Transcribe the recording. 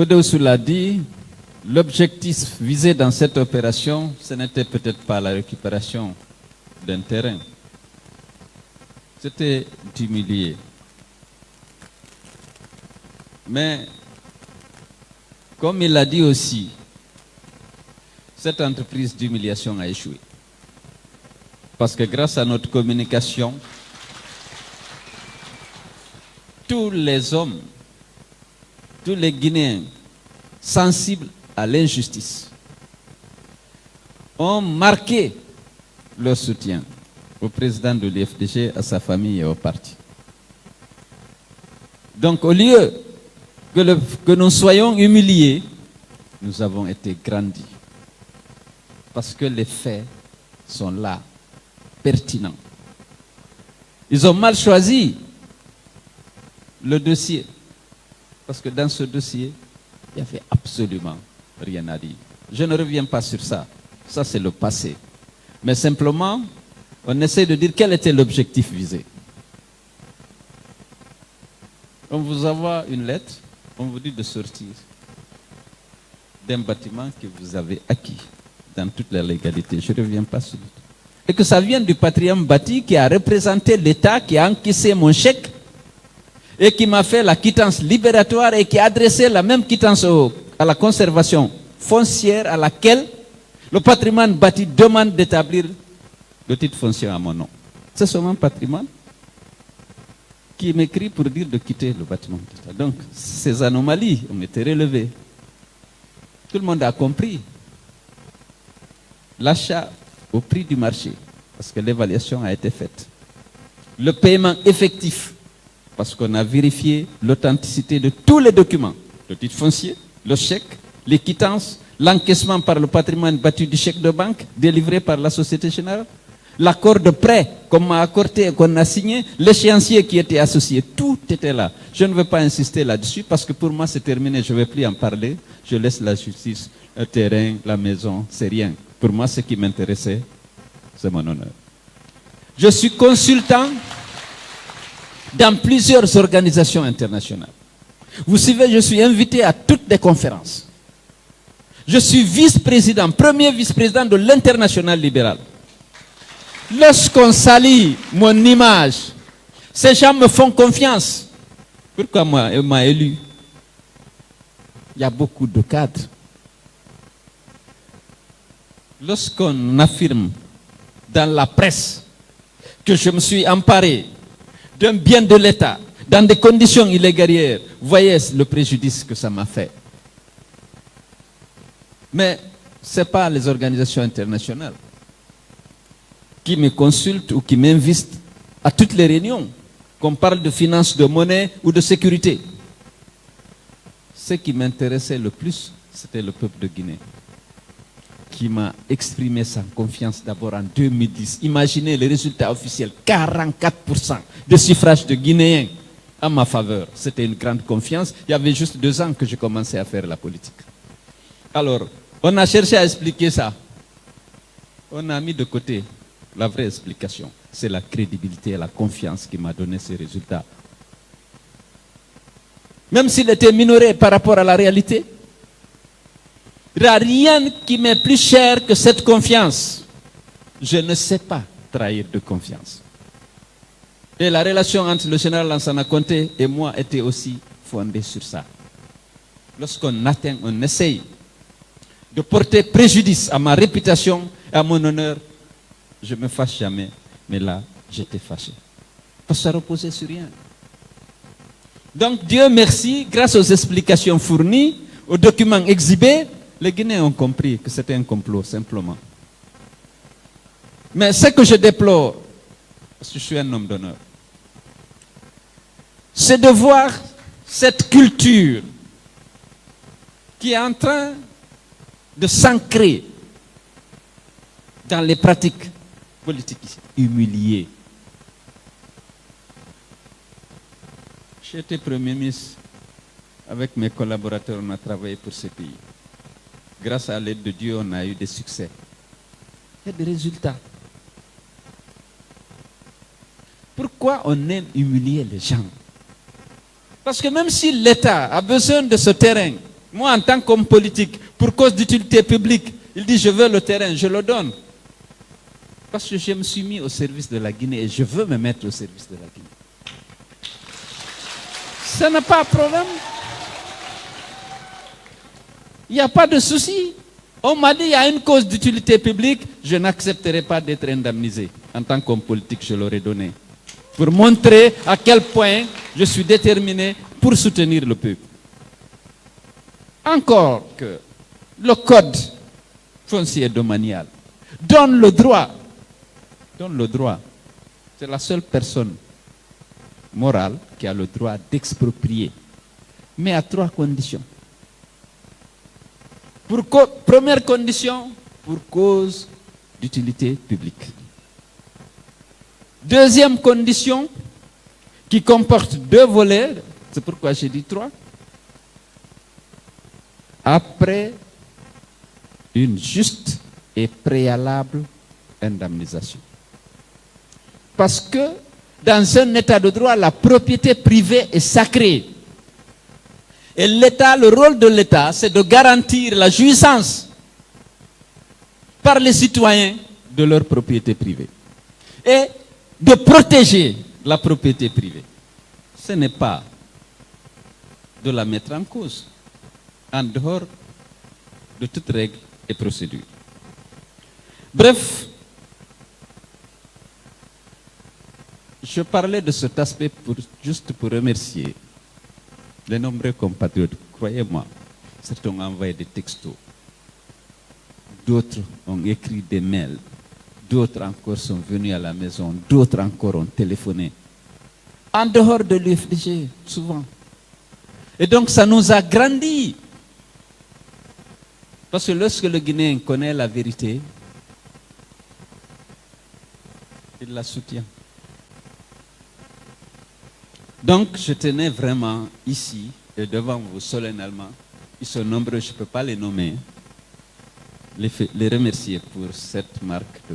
Fodéoussou l'a dit, l'objectif visé dans cette opération, ce n'était peut-être pas la récupération d'un terrain. C'était d'humilier. Mais, comme il l'a dit aussi, cette entreprise d'humiliation a échoué. Parce que grâce à notre communication, tous les hommes, tous les Guinéens sensibles à l'injustice ont marqué leur soutien au président de l'IFDG, à sa famille et au parti. Donc au lieu que nous soyons humiliés, nous avons été grandis. Parce que les faits sont là, pertinents. Ils ont mal choisi le dossier. Parce que dans ce dossier, il n'y avait absolument rien à dire. Je ne reviens pas sur ça. Ça, c'est le passé. Mais simplement, on essaie de dire quel était l'objectif visé. On vous envoie une lettre, on vous dit de sortir d'un bâtiment que vous avez acquis dans toute la légalité. Je ne reviens pas sur ça. Et que ça vient du patrimoine bâti qui a représenté l'État, qui a encaissé mon chèque et qui m'a fait la quittance libératoire et qui a adressé la même quittance à la conservation foncière à laquelle le patrimoine bâti demande d'établir le titre foncier à mon nom. C'est ce même patrimoine qui m'écrit pour dire de quitter le bâtiment d'État. Donc, ces anomalies ont été relevées. Tout le monde a compris. L'achat au prix du marché, parce que l'évaluation a été faite. Le paiement effectif, parce qu'on a vérifié l'authenticité de tous les documents. Le titre foncier, le chèque, les quittances, l'encaissement par le patrimoine bâti du chèque de banque délivré par la Société Générale, l'accord de prêt qu'on m'a accordé et qu'on a signé, l'échéancier qui était associé, tout était là. Je ne veux pas insister là-dessus parce que pour moi c'est terminé, je ne vais plus en parler. Je laisse la justice, le terrain, la maison, c'est rien. Pour moi, ce qui m'intéressait, c'est mon honneur. Je suis consultant dans plusieurs organisations internationales. Vous savez, je suis invité à toutes les conférences. Je suis vice-président, premier vice-président de l'International libéral. Lorsqu'on salit mon image, ces gens me font confiance. Pourquoi moi, ils m'ont élu? Il y a beaucoup de cadres. Lorsqu'on affirme dans la presse que je me suis emparé d'un bien de l'État dans des conditions illégales, voyez le préjudice que ça m'a fait. Mais ce n'est pas les organisations internationales qui me consultent ou qui m'invitent à toutes les réunions, qu'on parle de finances, de monnaie ou de sécurité. Ce qui m'intéressait le plus, c'était le peuple de Guinée, qui m'a exprimé sa confiance d'abord en 2010. Imaginez les résultats officiels, 44% de suffrage de Guinéens en ma faveur. C'était une grande confiance. Il y avait juste 2 ans que j'ai commencé à faire la politique. Alors, on a cherché à expliquer ça. On a mis de côté la vraie explication. C'est la crédibilité et la confiance qui m'a donné ces résultats. Même s'il était minoré par rapport à la réalité, il n'y a rien qui m'est plus cher que cette confiance. Je ne sais pas trahir de confiance. Et la relation entre le général Lansana Conté et moi était aussi fondée sur ça. Lorsqu'on atteint, on essaye de porter préjudice à ma réputation et à mon honneur, je ne me fâche jamais. Mais là, j'étais fâché. Parce que ça reposait sur rien. Donc Dieu merci, grâce aux explications fournies, aux documents exhibés, les Guinéens ont compris que c'était un complot, simplement. Mais ce que je déplore, parce que je suis un homme d'honneur, c'est de voir cette culture qui est en train de s'ancrer dans les pratiques politiques humiliées. J'ai été Premier ministre. Avec mes collaborateurs, on a travaillé pour ce pays. Grâce à l'aide de Dieu, on a eu des succès. Il y a des résultats. Pourquoi on aime humilier les gens? Parce que même si l'État a besoin de ce terrain Moi, en tant qu'homme politique, pour cause d'utilité publique, il dit je veux le terrain, je le donne. Parce que je me suis mis au service de la Guinée et je veux me mettre au service de la Guinée. Ça n'a pas de problème. Il n'y a pas de souci. On m'a dit il y a une cause d'utilité publique, je n'accepterai pas d'être indemnisé. En tant qu'homme politique, je l'aurais donné. Pour montrer à quel point je suis déterminé pour soutenir le peuple. Encore que le code foncier domanial donne le droit. C'est la seule personne morale qui a le droit d'exproprier. Mais à 3 conditions. Première condition, pour cause d'utilité publique. Deuxième condition, qui comporte 2 volets, c'est pourquoi j'ai dit 3, après une juste et préalable indemnisation. Parce que dans un état de droit, la propriété privée est sacrée. Et l'État, le rôle de l'État, c'est de garantir la jouissance par les citoyens de leur propriété privée. Et de protéger la propriété privée. Ce n'est pas de la mettre en cause, en dehors de toute règle et procédure. Bref, je parlais de cet aspect juste pour remercier les nombreux compatriotes. Croyez-moi, certains ont envoyé des textos, d'autres ont écrit des mails, d'autres encore sont venus à la maison, d'autres encore ont téléphoné. En dehors de l'UFDG, souvent. Et donc ça nous a grandi. Parce que lorsque le Guinéen connaît la vérité, il la soutient. Donc je tenais vraiment ici, et devant vous solennellement, ils sont nombreux, je ne peux pas les nommer, les remercier pour cette marque de